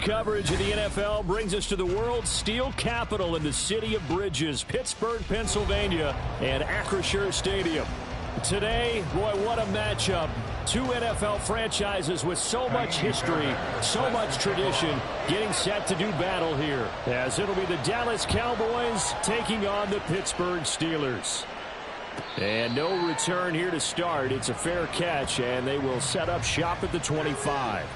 coverage of the NFL brings us to the world's steel capital in the city of bridges, Pittsburgh, Pennsylvania, and Acrisure Stadium. Today, boy, what a matchup. Two NFL franchises with so much history, so much tradition, getting set to do battle here, as it'll be the Dallas Cowboys taking on the Pittsburgh Steelers. And no return here to start. It's a fair catch, and they will set up shop at the 25.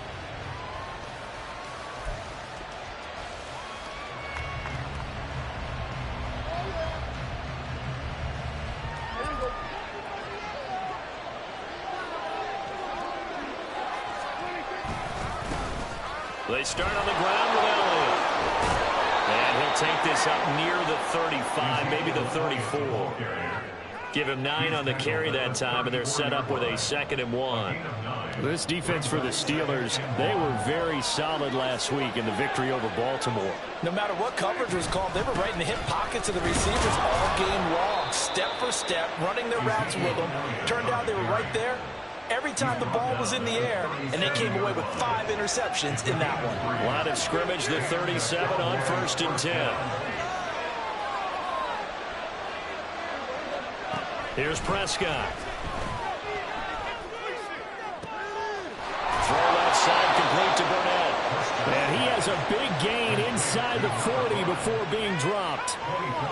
They start on the ground with Elliott. And he'll take this up near the 35, maybe the 34. Give him 9 on the carry that time, and they're set up with a 2nd and 1. This defense for the Steelers, they were very solid last week in the victory over Baltimore. No matter what coverage was called, they were right in the hip pockets of the receivers all game long, step for step, running their routes with them. Turned out they were right there every time the ball was in the air, and they came away with 5 interceptions in that one. Line of scrimmage, the 37 on 1st and 10. Here's Prescott. Throw left side, complete to Burnett. And he has a big gain inside the 40 before being dropped.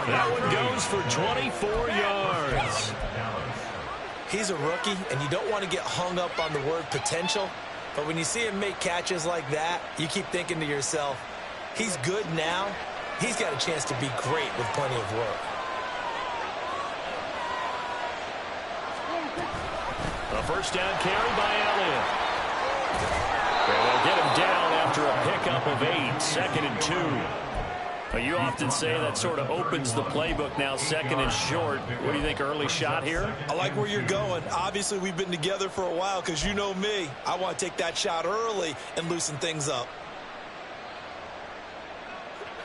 That one goes for 24 yards. He's a rookie, and you don't want to get hung up on the word potential. But when you see him make catches like that, you keep thinking to yourself, he's good now. He's got a chance to be great with plenty of work. A first down carry by Elliott. And they'll get him down after a pickup of 8, 2nd and 2. You often say that sort of opens the playbook now, 2nd and short. What do you think, early shot here? I like where you're going. Obviously, we've been together for a while because you know me. I want to take that shot early and loosen things up.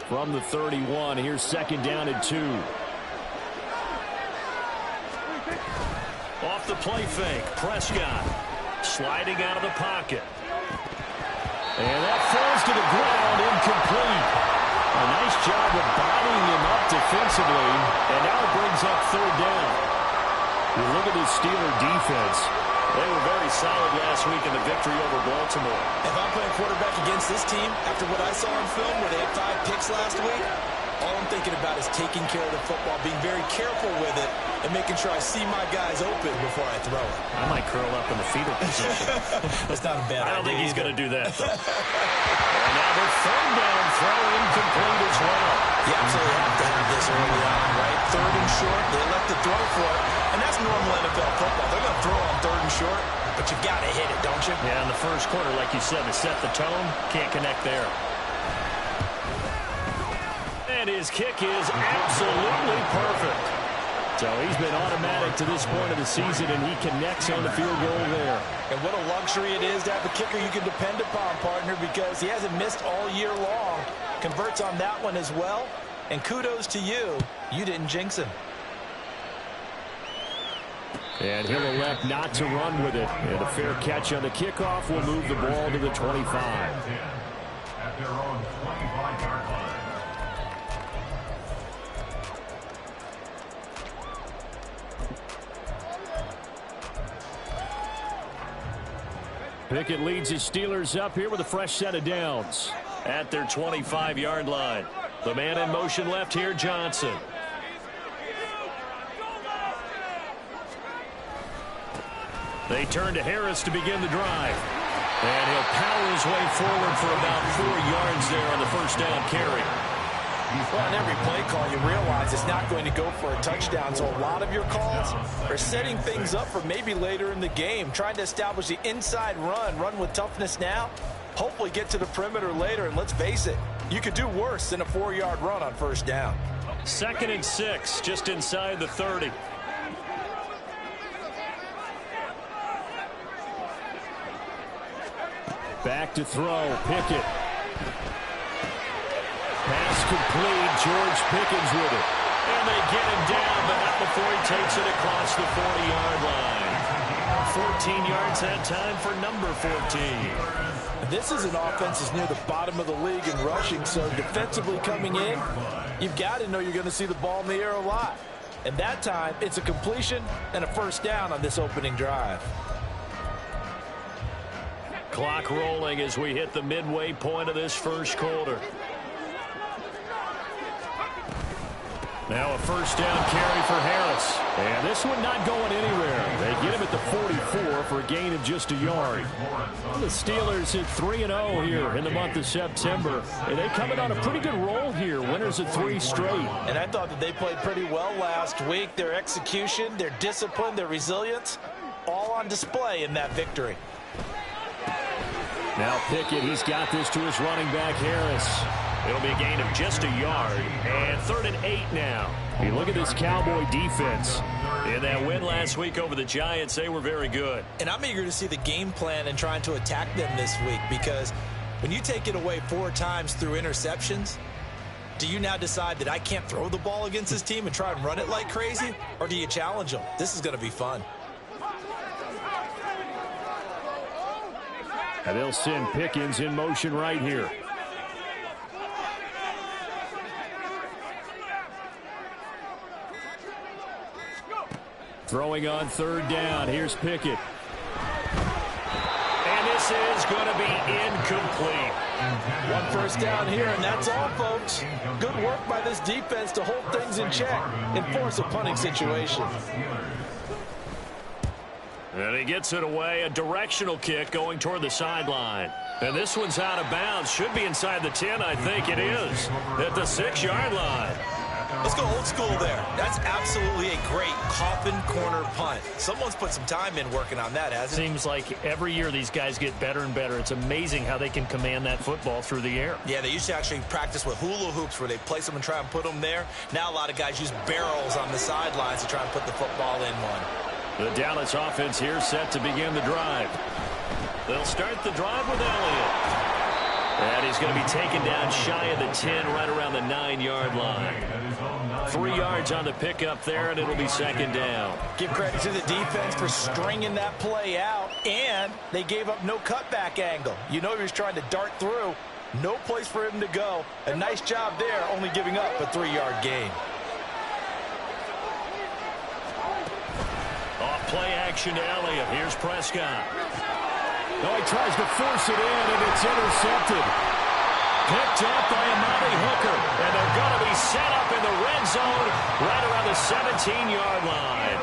From the 31, here's 2nd down and 2. Off the play fake, Prescott sliding out of the pocket. And that falls to the ground, incomplete. A nice job of bodying him up defensively, and now it brings up 3rd down. You look at this Steeler defense. They were very solid last week in the victory over Baltimore. If I'm playing quarterback against this team, after what I saw on film where they had 5 picks last week, all I'm thinking about is taking care of the football, being very careful with it, and making sure I see my guys open before I throw it. I might curl up in the fetal position. That's not a bad idea. I don't think he's going to do that, though. And now the 3rd down throw incomplete as well. You absolutely have to have this early on, right? 3rd and short, they let the throw for it. And that's normal NFL football. They're going to throw on 3rd and short, but you've got to hit it, don't you? Yeah, in the first quarter, like you said, to set the tone, can't connect there. And his kick is absolutely perfect. So he's been automatic to this point of the season, and he connects on the field goal there. And what a luxury it is to have a kicker you can depend upon, partner, because he hasn't missed all year long. Converts on that one as well. And kudos to you. You didn't jinx him. And he'll elect not to run with it. And a fair catch on the kickoff will move the ball to the 25. At their own 25-yard line. Pickett leads his Steelers up here with a fresh set of downs. At their 25-yard line. The man in motion left here, Johnson. They turn to Harris to begin the drive. And he'll power his way forward for about 4 yards there on the first down carry. Well, on every play call, you realize it's not going to go for a touchdown. So a lot of your calls are setting things up for maybe later in the game, trying to establish the inside run with toughness now, hopefully get to the perimeter later. And let's face it, you could do worse than a 4-yard run on first down. 2nd and 6, just inside the 30. Back to throw, Pickett. Pass complete, George Pickens with it. And they get him down, but not before he takes it across the 40-yard line. 14 yards that time for number 14. this is an offense that's near the bottom of the league in rushing, so defensively coming in, you've got to know you're going to see the ball in the air a lot. And that time, it's a completion and a first down on this opening drive. Clock rolling as we hit the midway point of this first quarter. Now a first down carry for Harris. And this one not going anywhere. They get him at the 44 for a gain of just a yard. The Steelers hit 3-0 here in the month of September. And they come in on a pretty good roll here. Winners of 3 straight. And I thought that they played pretty well last week. Their execution, their discipline, their resilience, all on display in that victory. Now Pickett, he's got this to his running back Harris. It'll be a gain of just a yard, and 3rd and 8 now. You look at this Cowboy defense. In that win last week over the Giants, they were very good. And I'm eager to see the game plan and trying to attack them this week, because when you take it away 4 times through interceptions, do you now decide that I can't throw the ball against this team and try and run it like crazy? Or do you challenge them? This is going to be fun. And they'll send Pickens in motion right here. Throwing on 3rd down. Here's Pickett. And this is going to be incomplete. 1 first down here, and that's all, folks. Good work by this defense to hold things in check and force a punting situation. And he gets it away. A directional kick going toward the sideline. And this one's out of bounds. Should be inside the 10, I think it is. At the 6-yard line. Let's go old school there. That's absolutely a great coffin corner punt. Someone's put some time in working on that, hasn't it? Seems like every year these guys get better and better. It's amazing how they can command that football through the air. Yeah, they used to actually practice with hula hoops where they place them and try and put them there. Now a lot of guys use barrels on the sidelines to try and put the football in one. The Dallas offense here set to begin the drive. They'll start the drive with Elliott. And he's going to be taken down shy of the 10, right around the 9-yard line. 3 yards on the pickup there, and it'll be 2nd down. Give credit to the defense for stringing that play out, and they gave up no cutback angle. You know he was trying to dart through. No place for him to go. A nice job there, only giving up a 3-yard gain. Off play action to Elliott. Here's Prescott. No, he tries to force it in, and it's intercepted. Picked up by Amani Hooker. And they're going to be set up in the red zone right around the 17-yard line.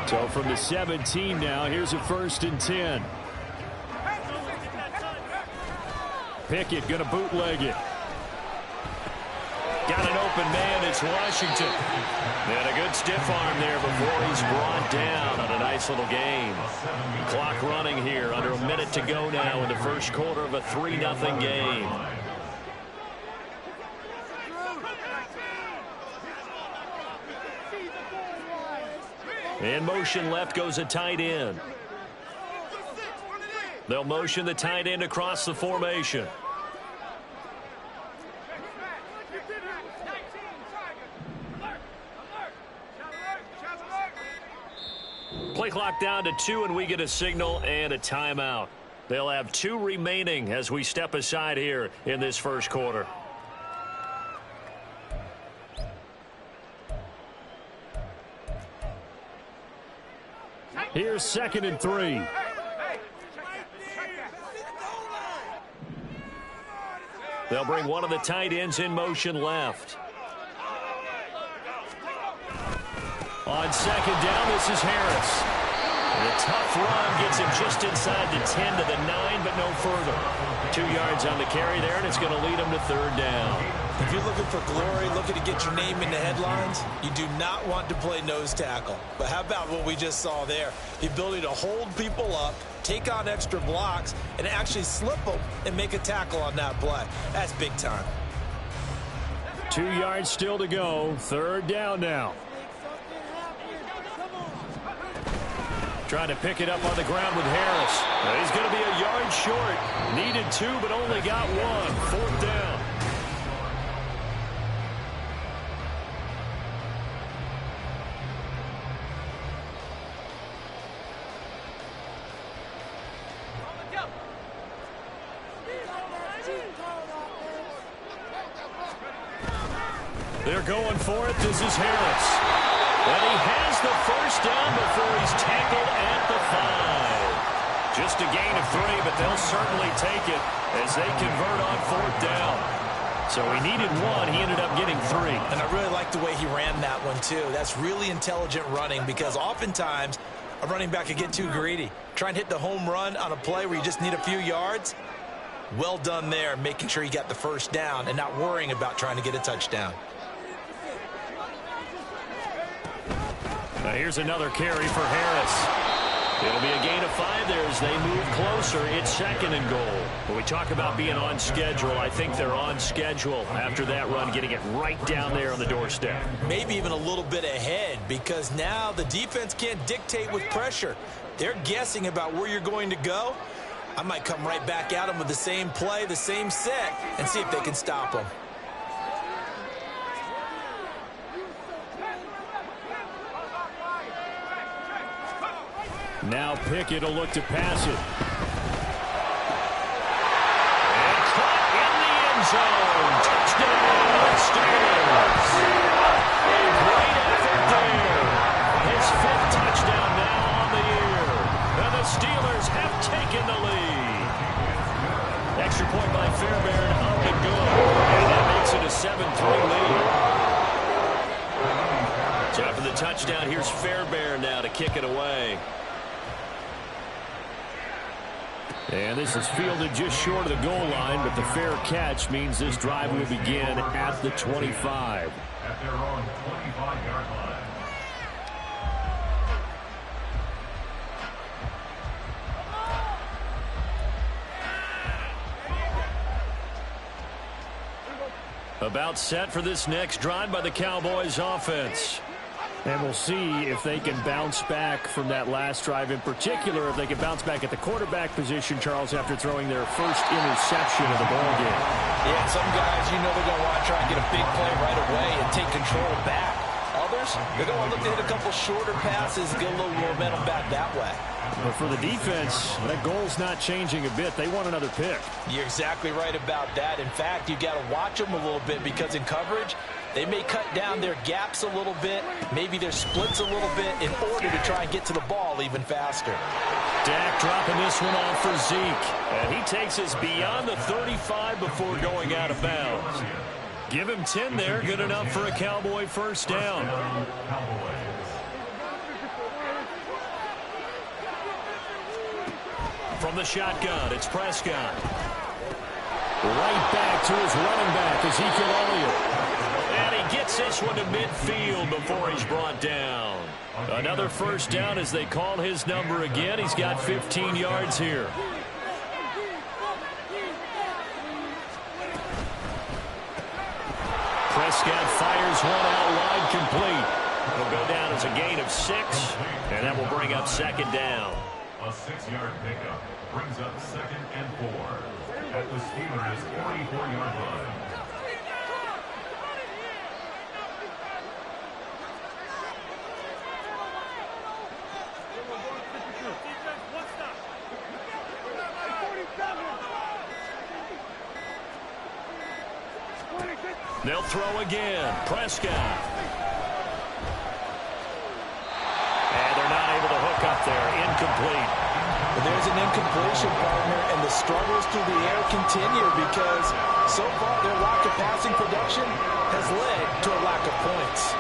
So from the 17 now, here's a 1st and 10. Pickett going to bootleg it. Got an open man, it's Washington. And a good stiff arm there before he's brought down on a nice little game. Clock running here, under a minute to go now in the first quarter of a 3-0 game. In motion left goes a tight end. They'll motion the tight end across the formation. Play clock down to 2, and we get a signal and a timeout. They'll have 2 remaining as we step aside here in this first quarter. Here's 2nd and 3. They'll bring one of the tight ends in motion left. On 2nd down, this is Harris. And a tough run gets him just inside the 10 to the 9, but no further. 2 yards on the carry there, and it's going to lead him to 3rd down. If you're looking for glory, looking to get your name in the headlines, you do not want to play nose tackle. But how about what we just saw there? The ability to hold people up, take on extra blocks, and actually slip them and make a tackle on that play. That's big time. 2 yards still to go. 3rd down now. Trying to pick it up on the ground with Harris. He's going to be a yard short. Needed 2, but only got 1. 4th down. They're going for it. This is Harris. And he has the first down before he's tackled at the 5. Just a gain of 3, but they'll certainly take it as they convert on 4th down. So he needed 1. He ended up getting 3. And I really like the way he ran that one, too. That's really intelligent running because oftentimes a running back can get too greedy. Try and hit the home run on a play where you just need a few yards. Well done there, making sure he got the first down and not worrying about trying to get a touchdown. Now here's another carry for Harris. It'll be a gain of 5 there as they move closer. It's 2nd and goal. When we talk about being on schedule, I think they're on schedule after that run, getting it right down there on the doorstep. Maybe even a little bit ahead because now the defense can't dictate with pressure. They're guessing about where you're going to go. I might come right back at them with the same play, the same set, and see if they can stop them. Now Pickett will look to pass it. And caught in the end zone. Touchdown, Steelers. A great effort there. His 5th touchdown now on the year. And the Steelers have taken the lead. Extra point by Fairbairn, up and good. And that makes it a 7-3 lead. So after the touchdown, here's Fairbairn now to kick it away. And this is fielded just short of the goal line, but the fair catch means this drive will begin at the 25. At their own 25-yard line. About set for this next drive by the Cowboys offense. And we'll see if they can bounce back from that last drive, in particular if they can bounce back at the quarterback position, Charles, after throwing their first interception of the ballgame. Yeah, some guys, you know they're going to want to try and get a big play right away and take control back. Others, they're going to look to hit a couple shorter passes, get a little momentum back that way. But for the defense, that goal's not changing a bit. They want another pick. You're exactly right about that. In fact, you got to watch them a little bit because in coverage, they may cut down their gaps a little bit, maybe their splits a little bit in order to try and get to the ball even faster. Dak dropping this one off for Zeke. And he takes us beyond the 35 before going out of bounds. Give him 10 there, good enough for a Cowboy first down. From the shotgun, it's Prescott. Right back to his running back, Ezekiel Elliott. And he gets this one to midfield before he's brought down. Another first down as they call his number again. He's got 15 yards here. Prescott fires one out wide, complete. It'll go down as a gain of 6, and that will bring up 2nd down. A 6-yard pickup brings up 2nd and 4 at the Steelers' 44-yard line. They'll throw again. Prescott. And they're not able to hook up there. Incomplete. But there's an incompletion, partner, and the struggles through the air continue because so far their lack of passing production has led to a lack of points.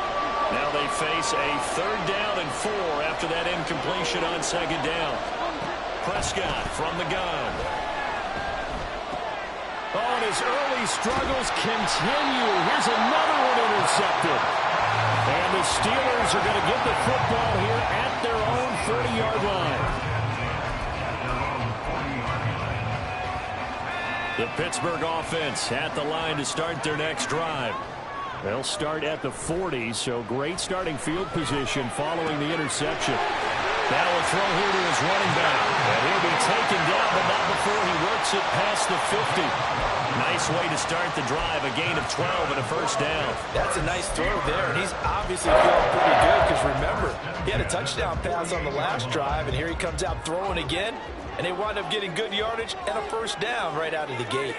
Now they face a 3rd down and 4 after that incompletion on 2nd down. Prescott from the gun. Oh, and his early struggles continue. Here's another one intercepted. And the Steelers are going to get the football here at their own 40-yard line. The Pittsburgh offense at the line to start their next drive. They'll start at the 40, so great starting field position following the interception. Now a throw here to his running back. And he'll be taken down, but not before he works it past the 50. Nice way to start the drive, a gain of 12 and a first down. That's a nice throw there, and he's obviously feeling pretty good because remember, he had a touchdown pass on the last drive, and here he comes out throwing again, and they wind up getting good yardage and a first down right out of the gate.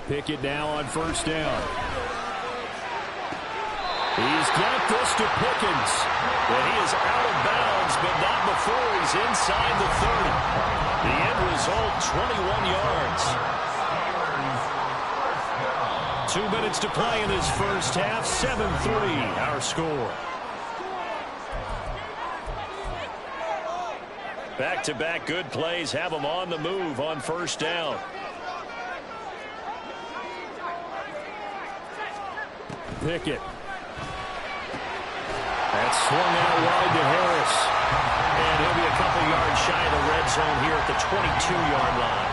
Pickett now on first down. He's got this to Pickens. But he is out of bounds, but not before he's inside the 30. The end result, 21 yards. 2 minutes to play in this first half. 7-3, our score. Back-to-back good plays have them on the move on first down. Pickett. That's swung out wide to Harris. And he'll be a couple yards shy of the red zone here at the 22-yard line.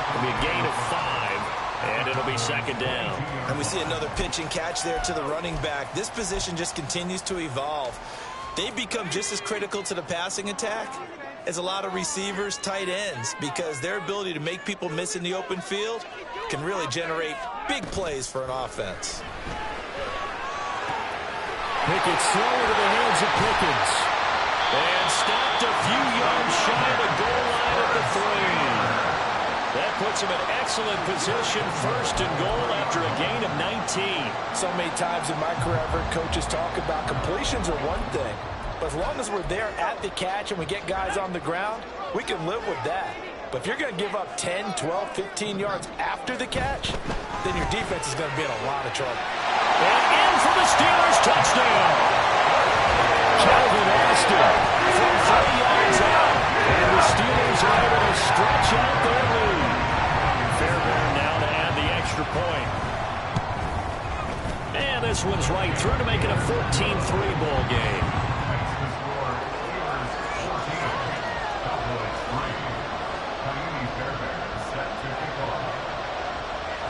It'll be a gain of 5, and it'll be second down. And we see another pitch and catch there to the running back. This position just continues to evolve. They become just as critical to the passing attack as a lot of receivers, tight ends, because their ability to make people miss in the open field can really generate big plays for an offense. Pickett throw into the hands of Pickens. And stopped a few yards shy of the goal line at the 3. That puts him in excellent position, first and goal after a gain of 19. So many times in my career, I've heard coaches talk about completions are one thing. But as long as we're there at the catch and we get guys on the ground, we can live with that. But if you're going to give up 10, 12, 15 yards after the catch, then your defense is going to be in a lot of trouble. And in for the Steelers touchdown. Calvin Austin From 30 yards out. and the Steelers are able to stretch out their lead. Fairbairn now to add the extra point. And this one's right through to make it a 14-3 ball game.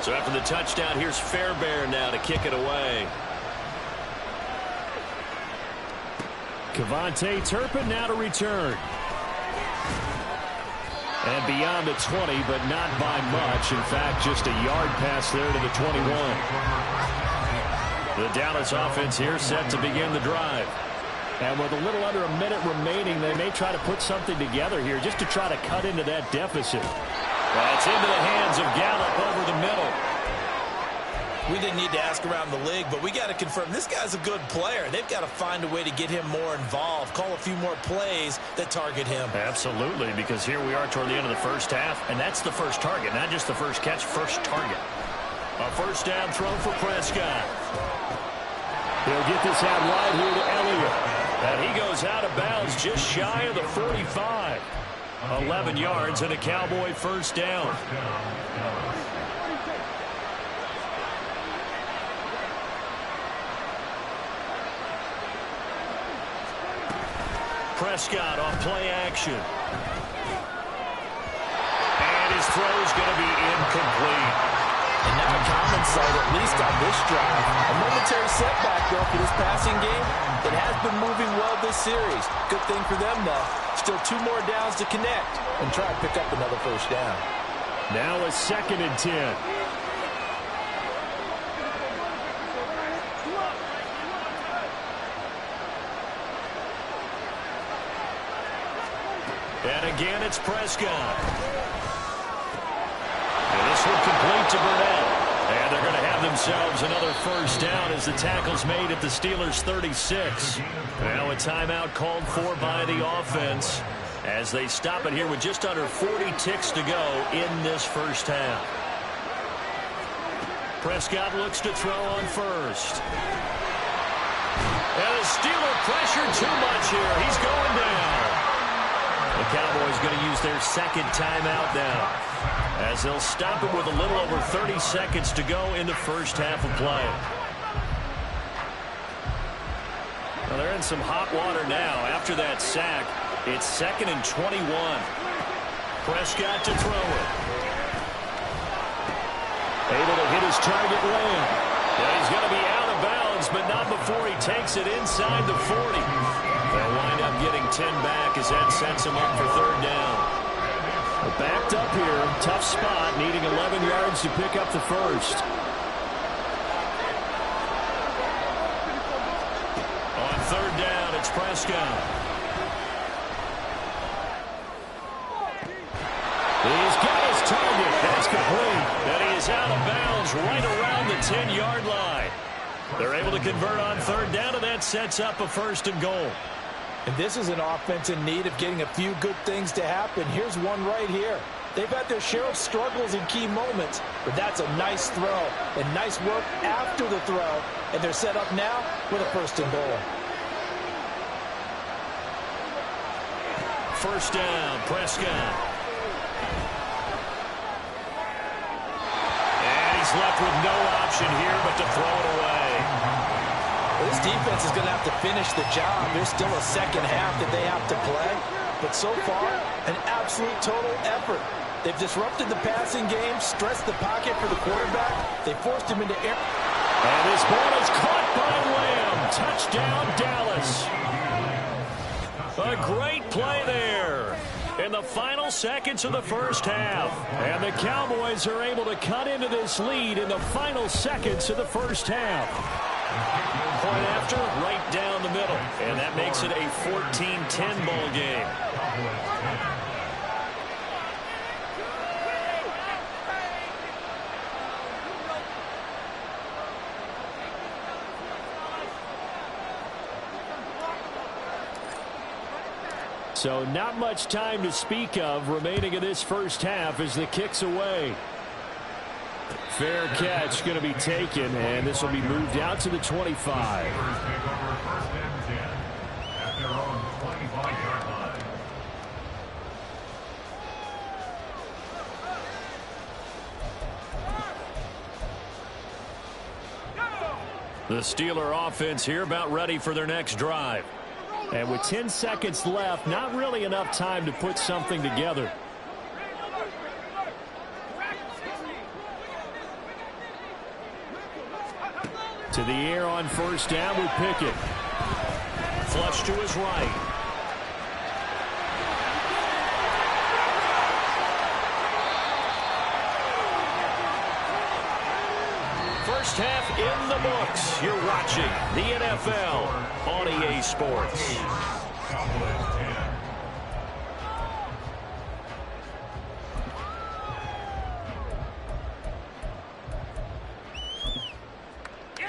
So after the touchdown, here's Fairbairn now to kick it away. Kevontae Turpin now to return. And beyond the 20, but not by much. In fact, just a yard pass there to the 21. The Dallas offense here set to begin the drive. And with a little under a minute remaining, they may try to put something together here just to try to cut into that deficit. That's into the hands of Gallup over the middle. We didn't need to ask around the league, but we got to confirm this guy's a good player. They've got to find a way to get him more involved, call a few more plays that target him. Absolutely, because here we are toward the end of the first half, and that's the first target, not just the first catch, first target. A first down throw for Prescott. He'll get this out wide here to Elliott. And he goes out of bounds just shy of the 45. 11 yards and a Cowboy first down. Prescott on play action. And his throw's going to be incomplete. And now a common sight, at least on this drive. A momentary setback, though, for this passing game. It has been moving well this series. Good thing for them, though. Still 2 more downs to connect and try to pick up another first down. Now a 2nd and 10. And again, it's Prescott. And this one complete to Burnett. And they're going to have themselves another first down as the tackle's made at the Steelers' 36. Now a timeout called for by the offense as they stop it here with just under 40 ticks to go in this first half. Prescott looks to throw on first. And the Steeler pressure too much here. He's going down. The Cowboys going to use their second timeout now as they'll stop it with a little over 30 seconds to go in the first half of play. Well, they're in some hot water now. After that sack, it's 2nd and 21. Prescott to throw it. Able to hit his target land. Yeah, he's going to be out of bounds, but not before he takes it inside the 40. They'll wind up getting 10 back as that sets him up for third down. Backed up here. Tough spot. Needing 11 yards to pick up the first. On third down, it's Prescott. He's got his target. That's complete. And he is out of bounds. 10-yard line. They're able to convert on third down, and that sets up a 1st and goal. And this is an offense in need of getting a few good things to happen. Here's one right here. They've had their share of struggles in key moments, but that's a nice throw and nice work after the throw. And they're set up now with a 1st and goal. 1st down, Prescott. And he's left with no option here but to throw it away. Well, this defense is going to have to finish the job. There's still a second half that they have to play. But so far, an absolute total effort. They've disrupted the passing game, stressed the pocket for the quarterback. They forced him into air. And this ball is caught by Lamb. Touchdown, Dallas. A great play there in the final seconds of the 1st half. And the Cowboys are able to cut into this lead in the final seconds of the 1st half. Point after, right down the middle. And that makes it a 14-10 ball game. So not much time to speak of remaining in this 1st half as the kick's away. Fair catch going to be taken, and this will be moved out to the 25. The Steeler offense here about ready for their next drive. And with 10 seconds left, not really enough time to put something together. To the air on 1st down with Pickett. Flush to his right. First half in the books. You're watching the NFL on EA Sports.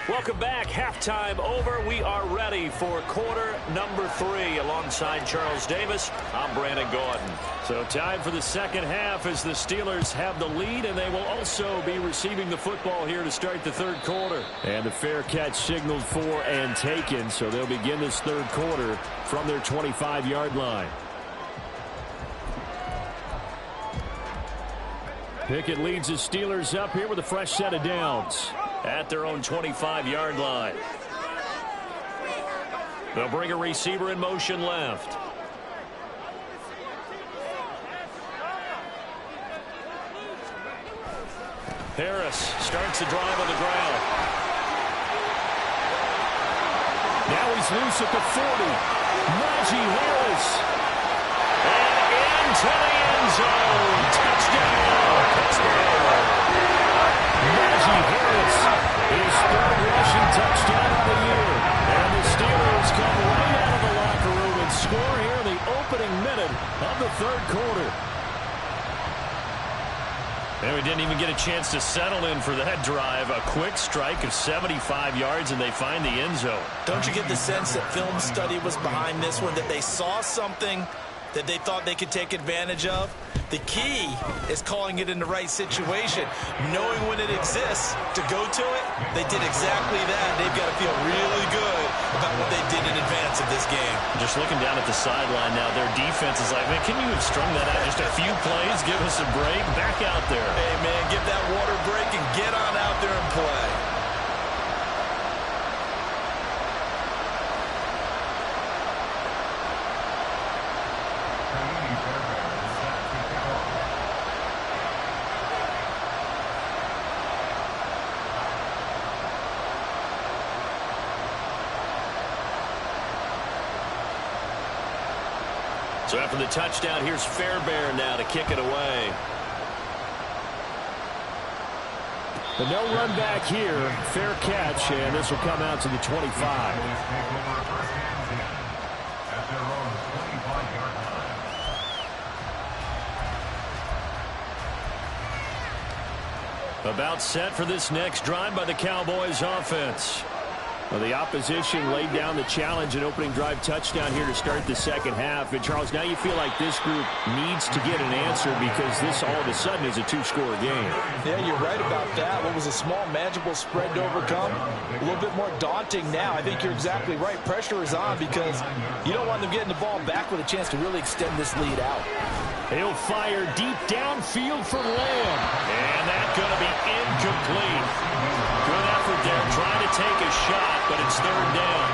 Welcome back. Halftime over. We are ready for quarter number 3. Alongside Charles Davis, I'm Brandon Gordon. So time for the second half as the Steelers have the lead, and they will also be receiving the football here to start the 3rd quarter. And the fair catch signaled for and taken, so they'll begin this 3rd quarter from their 25-yard line. Pickett leads the Steelers up here with a fresh set of downs. At their own 25-yard line. They'll bring a receiver in motion left. Harris starts the drive on the ground. Now he's loose at the 40. Najee Harris. And into the end zone. Touchdown. Najee Harris, his 3rd rushing touchdown of the year. And the Steelers come right out of the locker room and score here in the opening minute of the 3rd quarter. And we didn't even get a chance to settle in for that drive. A quick strike of 75 yards, and they find the end zone. Don't you get the sense that film study was behind this one, that they saw something that they thought they could take advantage of? The key is calling it in the right situation, knowing when it exists to go to it. They did exactly that. They've got to feel really good about what they did in advance of this game. Just looking down at the sideline now, their defense is like, man, can you have strung that out just a few plays? Give us a break. Back out there. Hey, man, give that water break and get on out there and play. So after the touchdown, here's Fairbairn now to kick it away. But no run back here. Fair catch, and this will come out to the 25. About set for this next drive by the Cowboys offense. Well, the opposition laid down the challenge and opening drive touchdown here to start the second half. And, Charles, now you feel like this group needs to get an answer because this all of a sudden is a two-score game. Yeah, you're right about that. What was a small, manageable spread to overcome? A little bit more daunting now. I think you're exactly right. Pressure is on because you don't want them getting the ball back with a chance to really extend this lead out. He'll fire deep downfield for Lamb. And that's going to be incomplete. Good effort there, trying to take a shot, but it's third down.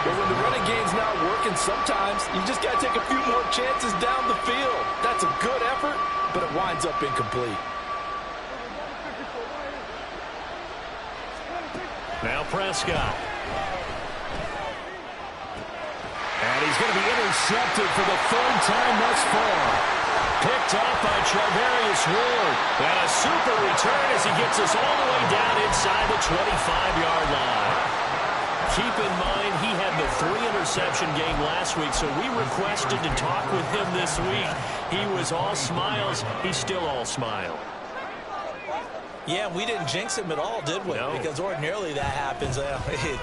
But when the running game's not working, sometimes you just got to take a few more chances down the field. That's a good effort, but it winds up incomplete. Now Prescott. And he's going to be intercepted for the third time thus far. Picked up by Charvarius Ward. And a super return as he gets us all the way down inside the 25-yard line. Keep in mind, he had the 3-interception game last week, so we requested to talk with him this week. He was all smiles. He's still all smile. Yeah, we didn't jinx him at all, did we? No. Because ordinarily that happens.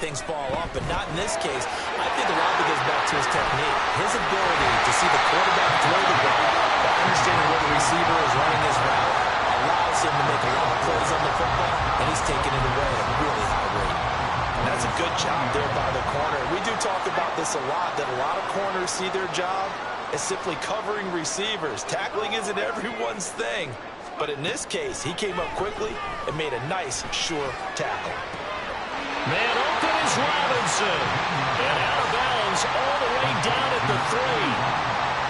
Things fall off, but not in this case. I think a lot of it goes back to his technique. His ability to see the quarterback throw the ball, but understanding where the receiver is running his route, allows him to make a lot of plays on the football, and he's taking it away at a really high rate. And that's a good job there by the corner. We do talk about this a lot, that a lot of corners see their job as simply covering receivers. Tackling isn't everyone's thing. But in this case, he came up quickly and made a nice, sure tackle. Man open is Robinson. And out of bounds all the way down at the 3.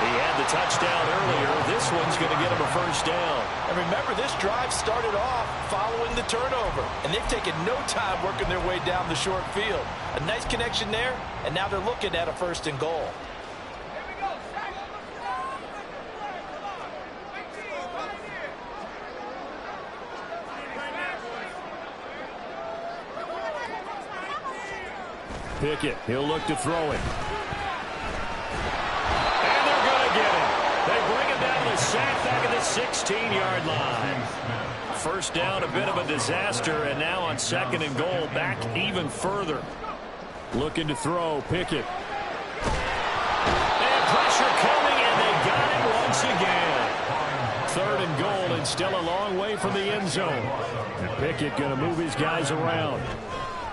He had the touchdown earlier. This one's going to get him a first down. And remember, this drive started off following the turnover. And they've taken no time working their way down the short field. A nice connection there, and now they're looking at a 1st and goal. Pickett, he'll look to throw it. And they're going to get it. They bring him down to sack back at the 16-yard line. First down, a bit of a disaster, and now on 2nd and goal, back even further. Looking to throw, Pickett. And pressure coming, and they got him once again. 3rd and goal, and still a long way from the end zone. And Pickett going to move his guys around.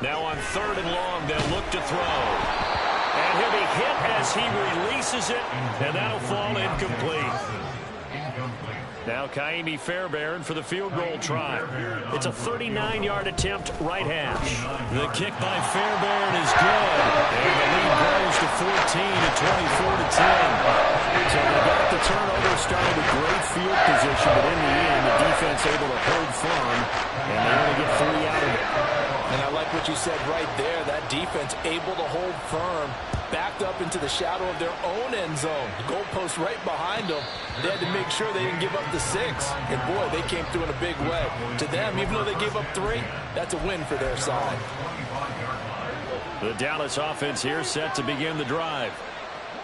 Now on 3rd and long, they'll look to throw. And he'll be hit as he releases it, and that'll fall incomplete. Now Kaimi Fairbairn for the field goal try. It's a 39-yard attempt, right hash. The kick by Fairbairn is good. And the lead grows to 14 at 24-10. So they got the turnover, started with great field position, but in the end, the defense able to hold firm, and they only get 3 out of it. And I like what you said right there. That defense able to hold firm, backed up into the shadow of their own end zone. The goalpost right behind them. They had to make sure they didn't give up the 6. And boy, they came through in a big way. To them, even though they gave up 3, that's a win for their side. The Dallas offense here set to begin the drive.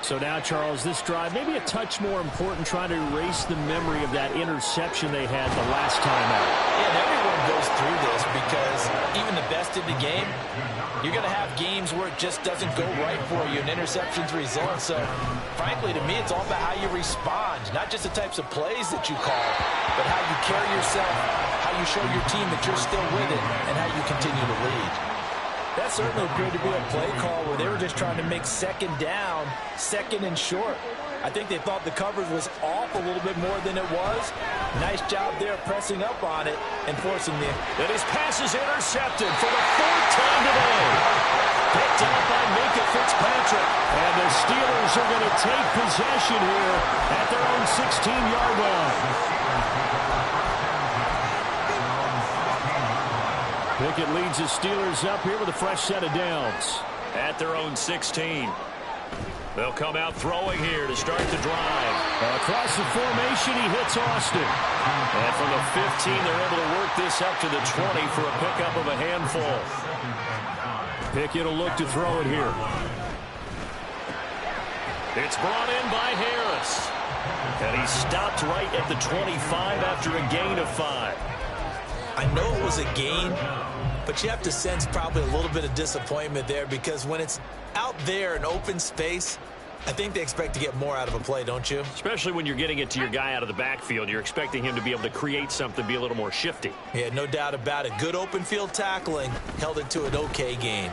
So now, Charles, this drive maybe a touch more important, trying to erase the memory of that interception they had the last time out. Yeah, and everyone goes through this because even the best in the game, you're going to have games where it just doesn't go right for you and interceptions result. So, frankly, to me, it's all about how you respond, not just the types of plays that you call, but how you carry yourself, how you show your team that you're still with it, and how you continue to lead. That certainly appeared to be a play call where they were just trying to make 2nd down, 2nd and short. I think they thought the coverage was off a little bit more than it was. Nice job there pressing up on it and forcing the... And his pass is intercepted for the 4th time today. Picked up by Minkah Fitzpatrick. And the Steelers are going to take possession here at their own 16-yard line. Pickett leads the Steelers up here with a fresh set of downs. At their own 16. They'll come out throwing here to start the drive. Across the formation, he hits Austin. And from the 15, they're able to work this up to the 20 for a pickup of a handful. Pickett will look to throw it here. It's brought in by Harris. And he stopped right at the 25 after a gain of 5. I know it was a gain, but you have to sense probably a little bit of disappointment there because when it's out there in open space, I think they expect to get more out of a play, don't you? Especially when you're getting it to your guy out of the backfield. You're expecting him to be able to create something, be a little more shifty. Yeah, no doubt about it. Good open field tackling held it to an okay gain.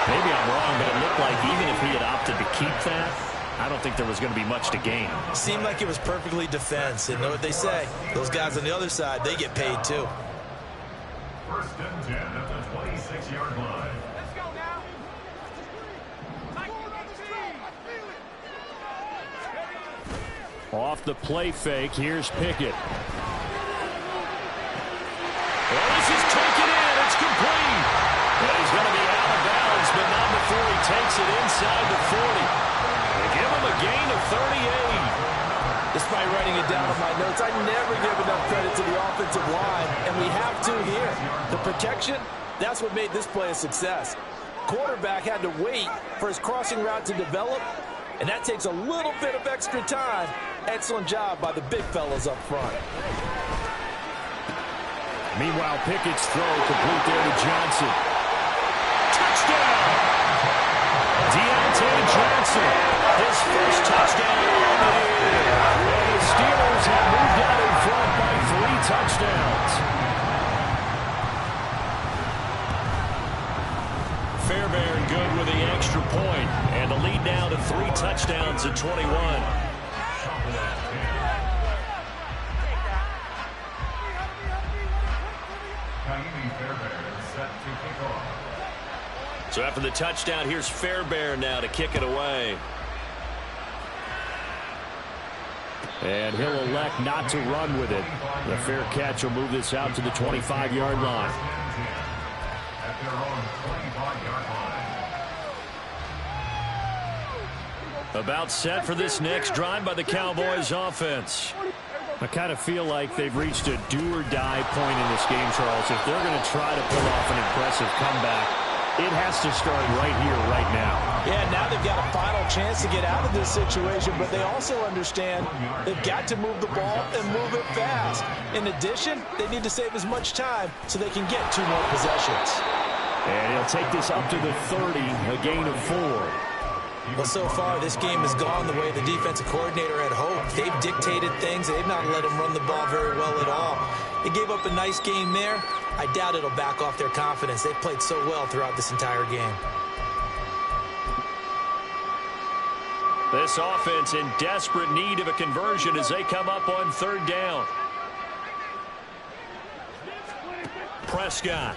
Maybe I'm wrong, but it looked like even if he had opted to keep that, I don't think there was going to be much to gain. Seemed like it was perfectly defense. And know what they say? Those guys on the other side, they get paid too. First and 10 at the 26-yard line. Off the play fake, here's Pickett. Well, this is taken in. It's complete. And he's going to be out of bounds, but not before he takes it inside the 40. They give him a gain of 38. Despite writing it down on my notes, I never give enough credit to the offensive line, and we have to here. The protection, that's what made this play a success. Quarterback had to wait for his crossing route to develop, and that takes a little bit of extra time. Excellent job by the big fellas up front. Meanwhile, Pickett's throw complete there to Johnson. Touchdown! Deontay Johnson, his first touchdown of the year. And the Steelers have moved out in front by 3 touchdowns. Fairbairn good with the extra point, and the lead now to 3 touchdowns at 21. So after the touchdown, here's Fairbairn now to kick it away. And he'll elect not to run with it. The fair catch will move this out to the 25-yard line. At their own 25-yard line. About set for this next drive by the Cowboys offense. I kind of feel like they've reached a do-or-die point in this game, Charles. If they're going to try to pull off an impressive comeback, it has to start right here, right now. Yeah, now they've got a final chance to get out of this situation, but they also understand they've got to move the ball and move it fast. In addition, they need to save as much time so they can get 2 more possessions. And he'll take this up to the 30, a gain of 4. Well, so far, this game has gone the way the defensive coordinator had hoped. They've dictated things. They've not let them run the ball very well at all. They gave up a nice game there. I doubt it'll back off their confidence. They've played so well throughout this entire game. This offense in desperate need of a conversion as they come up on 3rd down. Prescott.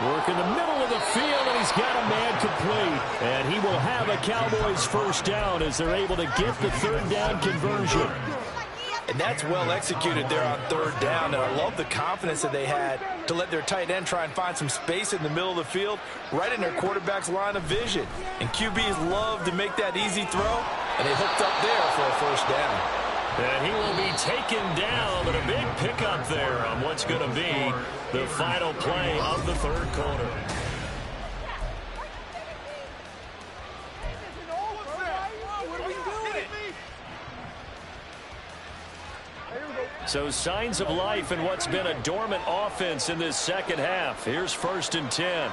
Work in the middle of the field, and he's got a man complete. And he will have a Cowboys first down as they're able to get the 3rd down conversion. And that's well executed there on 3rd down. And I love the confidence that they had to let their tight end try and find some space in the middle of the field, right in their quarterback's line of vision. And QBs love to make that easy throw, and they hooked up there for a first down. And he will be taken down, but a big pickup there on what's going to be the final play of the 3rd quarter. So signs of life in what's been a dormant offense in this second half. Here's 1st and 10.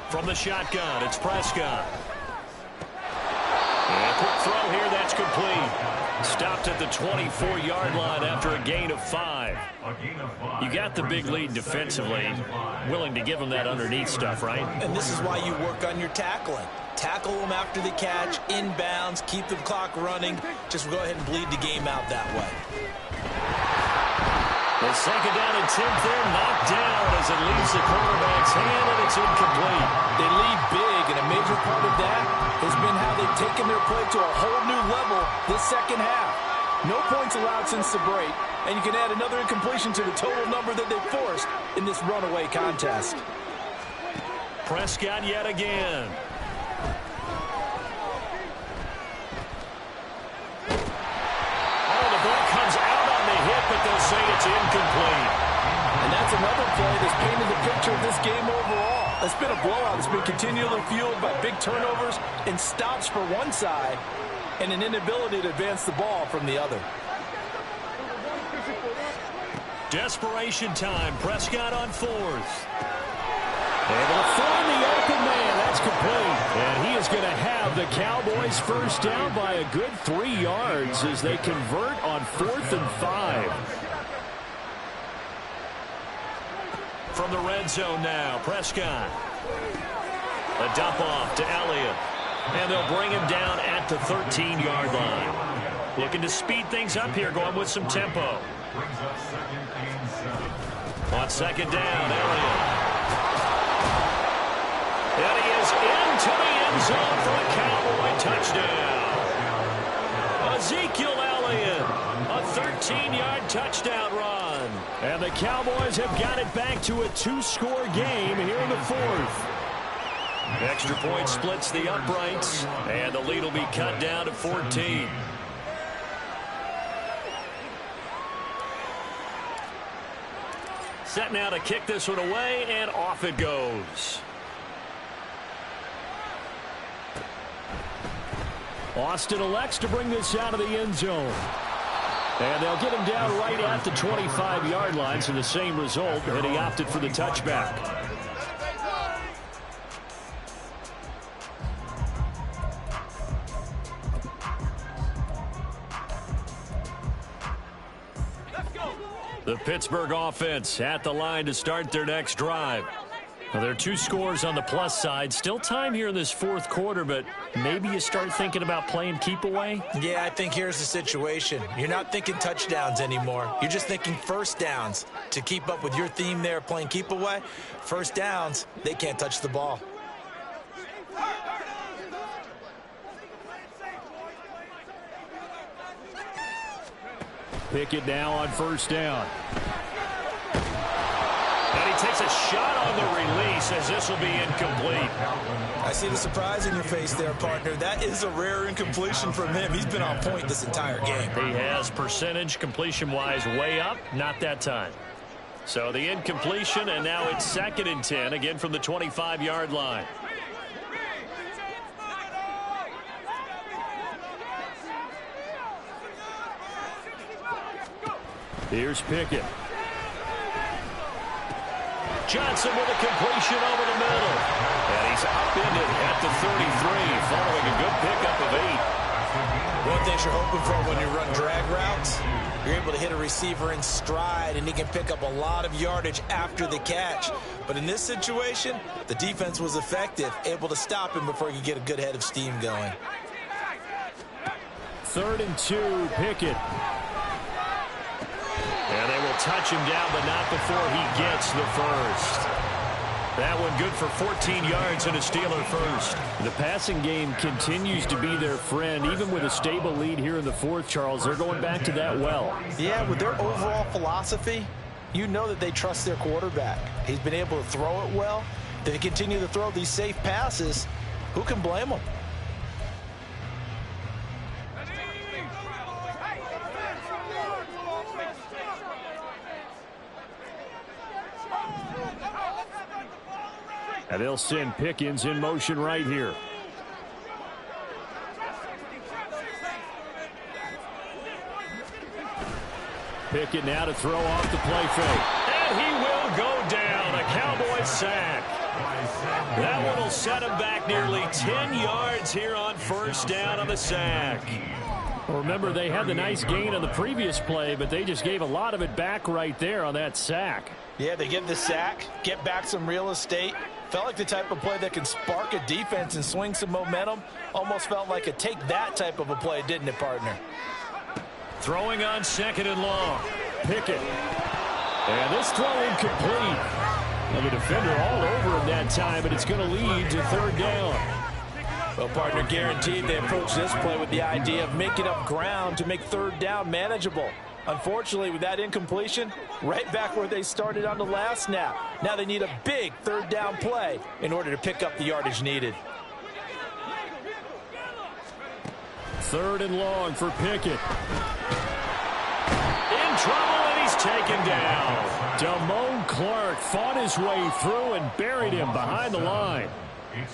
From the shotgun, it's Prescott. And a quick throw here, that's complete. Stopped at the 24-yard line after a gain of 5. You got the big lead defensively. Willing to give them that underneath stuff, right? And this is why you work on your tackling. Tackle them after the catch, inbounds, keep the clock running. Just go ahead and bleed the game out that way. The 2nd down and 10th there, knocked down as it leaves the quarterback's hand, and it's incomplete. They lead big, and a major part of that has been how they've taken their play to a whole new level this second half. No points allowed since the break, and you can add another incompletion to the total number that they forced in this runaway contest. Prescott yet again. But they'll say it's incomplete. And that's another play that's painted the picture of this game overall. It's been a blowout. It's been continually fueled by big turnovers and stops for one side and an inability to advance the ball from the other. Desperation time. Prescott on 4th. Able to find the open man. That's complete. And he is going to have the Cowboys first down by a good 3 yards as they convert on 4th and 5. From the red zone now, Prescott. A dump off to Elliott. And they'll bring him down at the 13-yard line. Looking to speed things up here, going with some tempo. On 2nd down, Elliott. And he is into the end zone for a Cowboy touchdown. Ezekiel Elliott, a 13-yard touchdown run. And the Cowboys have got it back to a 2-score game here in the 4th. Extra point splits the uprights, and the lead will be cut down to 14. Set now to kick this one away, and off it goes. Austin elects to bring this out of the end zone. And they'll get him down right at the 25-yard line, so the same result, and he opted for the touchback. The Pittsburgh offense at the line to start their next drive. Well, there are 2 scores on the plus side. Still time here in this 4th quarter, but maybe you start thinking about playing keep away? Yeah, I think here's the situation. You're not thinking touchdowns anymore. You're just thinking first downs. To keep up with your theme there, playing keep away, first downs, they can't touch the ball. Pickett now on 1st down. And he takes a shot on the release as this will be incomplete. I see the surprise in your face there, partner. That is a rare incompletion from him. He's been on point this entire game. He has percentage completion-wise way up, not that time. So the incompletion, and now it's 2nd and 10, again from the 25-yard line. Here's Pickett. Johnson with a completion over the middle. And he's upended at the 33, following a good pickup of 8. One thing you're hoping for when you run drag routes, you're able to hit a receiver in stride, and he can pick up a lot of yardage after the catch. But in this situation, the defense was effective, able to stop him before he could get a good head of steam going. 3rd and 2, Pickett. And they will touch him down, but not before he gets the first. That one good for 14 yards and a Steeler first. The passing game continues to be their friend. Even with a stable lead here in the 4th, Charles, they're going back to that well. Yeah, with their overall philosophy, you know that they trust their quarterback. He's been able to throw it well. They continue to throw these safe passes. Who can blame them? And they'll send Pickens in motion right here. Pickett now to throw off the play fake. And he will go down. A Cowboy sack. That one will set him back nearly 10 yards here on 1st down on the sack. Well, remember, they had the nice gain on the previous play, but they just gave a lot of it back right there on that sack. Yeah, they get the sack, get back some real estate. Felt like the type of play that can spark a defense and swing some momentum. Almost felt like a take-that type of a play, didn't it, partner? Throwing on 2nd and long. Pickett. And this throw incomplete. And the defender all over him that time, but it's going to lead to 3rd down. Well, partner, guaranteed they approach this play with the idea of making up ground to make 3rd down manageable. Unfortunately, with that incompletion, right back where they started on the last snap. Now they need a big 3rd down play in order to pick up the yardage needed. 3rd and long for Pickett. In trouble, and he's taken down. Damone Clark fought his way through and buried him behind the line.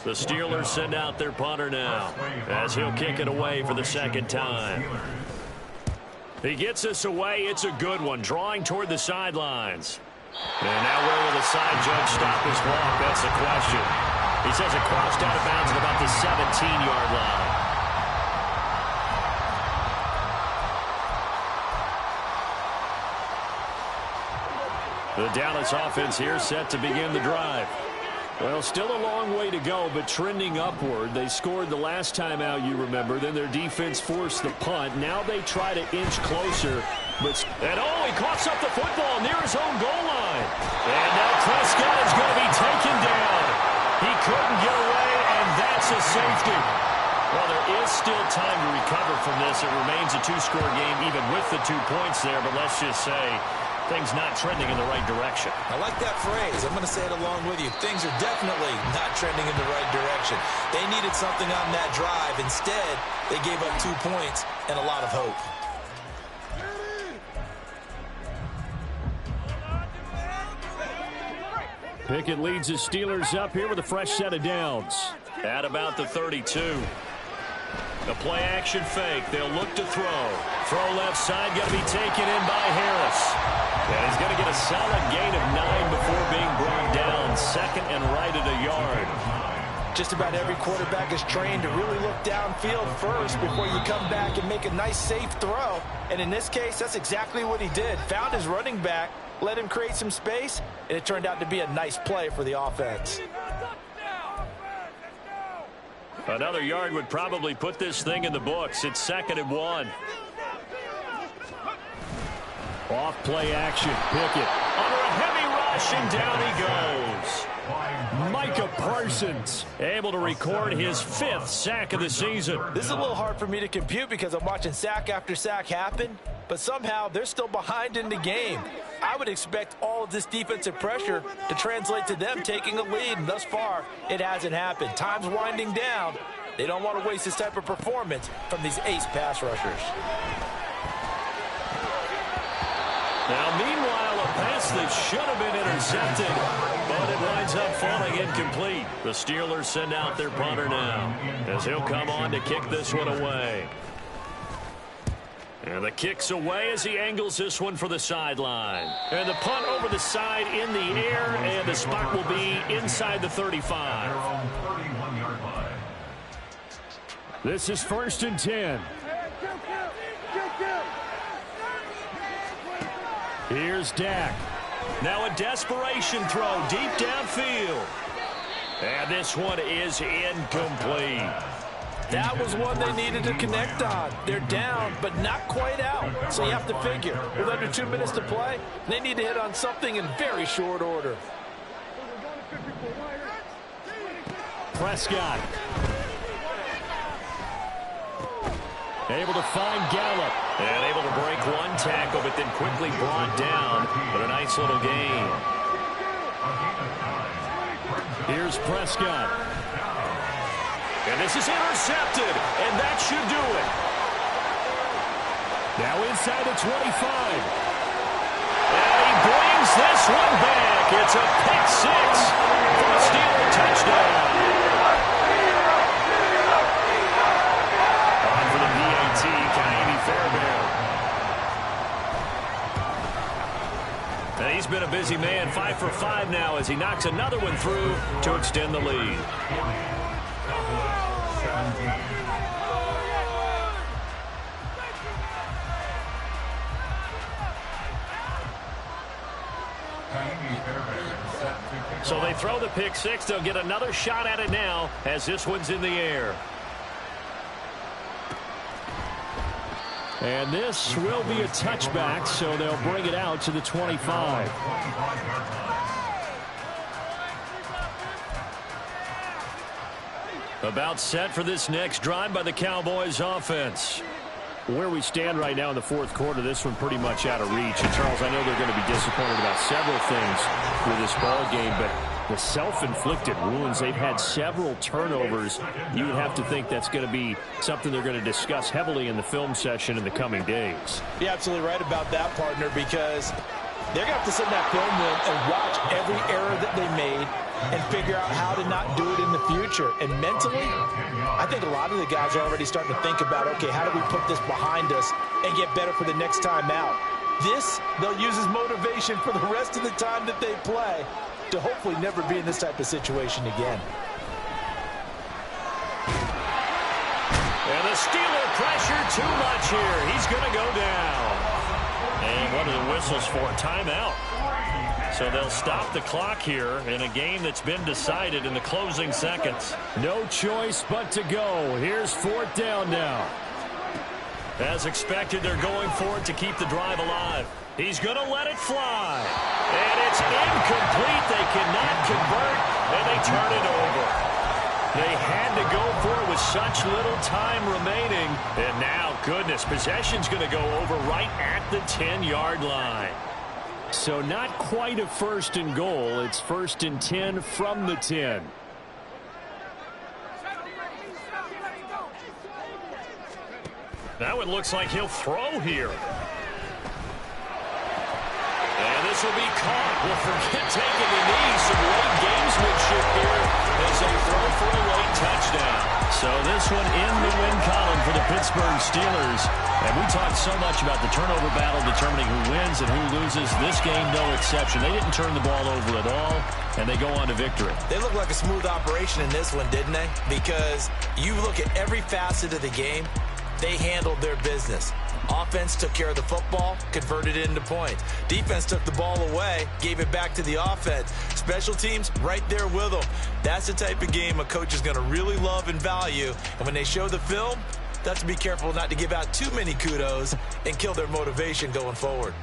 The Steelers send out their punter now as he'll kick it away for the 2nd time. He gets us away. It's a good one, drawing toward the sidelines. And now where will the side judge stop his walk? That's the question. He says it crossed out of bounds at about the 17-yard line. The Dallas offense here set to begin the drive. Well, still a long way to go, but trending upward. They scored the last time out, you remember. Then their defense forced the punt. Now they try to inch closer. And he coughs up the football near his own goal line. And now Prescott is going to be taken down. He couldn't get away, and that's a safety. Well, there is still time to recover from this. It remains a two-score game, even with the 2 points there. But let's just say things not trending in the right direction. I like that phrase. I'm going to say it along with you. Things are definitely not trending in the right direction. They needed something on that drive. Instead, they gave up 2 points and a lot of hope. Pickett leads his Steelers up here with a fresh set of downs. At about the 32. A play-action fake. They'll look to throw. Throw left side, going to be taken in by Harris. And he's going to get a solid gain of 9 before being brought down. Second and right at a yard. Just about every quarterback is trained to really look downfield first before you come back and make a nice, safe throw. And in this case, that's exactly what he did. Found his running back, let him create some space, and it turned out to be a nice play for the offense. Another yard would probably put this thing in the books. It's 2nd and 1. Off play action. Pickett under a heavy rush, and down he goes. Micah Parsons able to record his 5th sack of the season. This is a little hard for me to compute because I'm watching sack after sack happen, but somehow they're still behind in the game. I would expect all of this defensive pressure to translate to them taking a lead, and thus far, it hasn't happened. Time's winding down. They don't want to waste this type of performance from these ace pass rushers. Now, meanwhile, a pass that should have been intercepted, but it winds up falling incomplete. The Steelers send out their punter now, as he'll come on to kick this one away. And the kick's away as he angles this one for the sideline. And the punt over the side in the air, and the spot will be inside the 35. This is 1st and 10. Here's Dak. Now a desperation throw deep downfield. And this one is incomplete. That was one they needed to connect on. They're down, but not quite out. So you have to figure, with under 2 minutes to play, they need to hit on something in very short order. Prescott. Able to find Gallup. And able to break one tackle, but then quickly brought down. But a nice little gain. Here's Prescott. And this is intercepted, and that should do it. Now inside the 25. And he brings this one back. It's a pick six for a Steeler touchdown. On for the PAT, Ka'imi Fairbairn. And he's been a busy man, 5 for 5 now as he knocks another one through to extend the lead. So they throw the pick six. They'll get another shot at it now as this one's in the air. And this will be a touchback, so they'll bring it out to the 25. About set for this next drive by the Cowboys offense. Where we stand right now in the fourth quarter, this one pretty much out of reach. And Charles, I know they're going to be disappointed about several things with this ball game, but the self-inflicted wounds, they've had several turnovers. You would have to think that's going to be something they're going to discuss heavily in the film session in the coming days. You're absolutely right about that, partner, because they're going to have to sit in that film room and watch every error that they made, and figure out how to not do it in the future. And mentally, I think a lot of the guys are already starting to think about, okay, how do we put this behind us and get better for the next time out? This, they'll use as motivation for the rest of the time that they play to hopefully never be in this type of situation again. And the Steeler pressure too much here. He's going to go down. And what are the whistles for? Timeout. So they'll stop the clock here in a game that's been decided in the closing seconds. No choice but to go. Here's 4th down now. As expected, they're going for it to keep the drive alive. He's going to let it fly. And it's incomplete. They cannot convert, and they turn it over. They had to go for it with such little time remaining. And now, goodness, possession's going to go over right at the 10-yard line. So not quite a 1st and goal. It's 1st and 10 from the 10. Now it looks like he'll throw here. And this will be caught. We'll forget taking the knee. Some late gamesmanship here as they throw for a late touchdown. So this one in the win column for the Pittsburgh Steelers. And we talked so much about the turnover battle determining who wins and who loses. This game, no exception. They didn't turn the ball over at all, and they go on to victory. They look like a smooth operation in this one, didn't they? Because you look at every facet of the game, they handled their business. Offense took care of the football, converted it into points. Defense took the ball away, gave it back to the offense. Special teams, right there with them. That's the type of game a coach is going to really love and value. And when they show the film, they have to be careful not to give out too many kudos and kill their motivation going forward.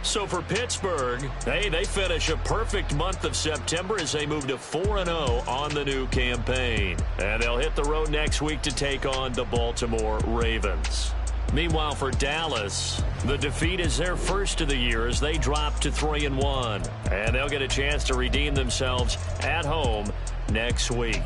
So for Pittsburgh, hey, they finish a perfect month of September as they move to 4-0 on the new campaign. And they'll hit the road next week to take on the Baltimore Ravens. Meanwhile, for Dallas, the defeat is their first of the year as they drop to 3-1. And they'll get a chance to redeem themselves at home next week.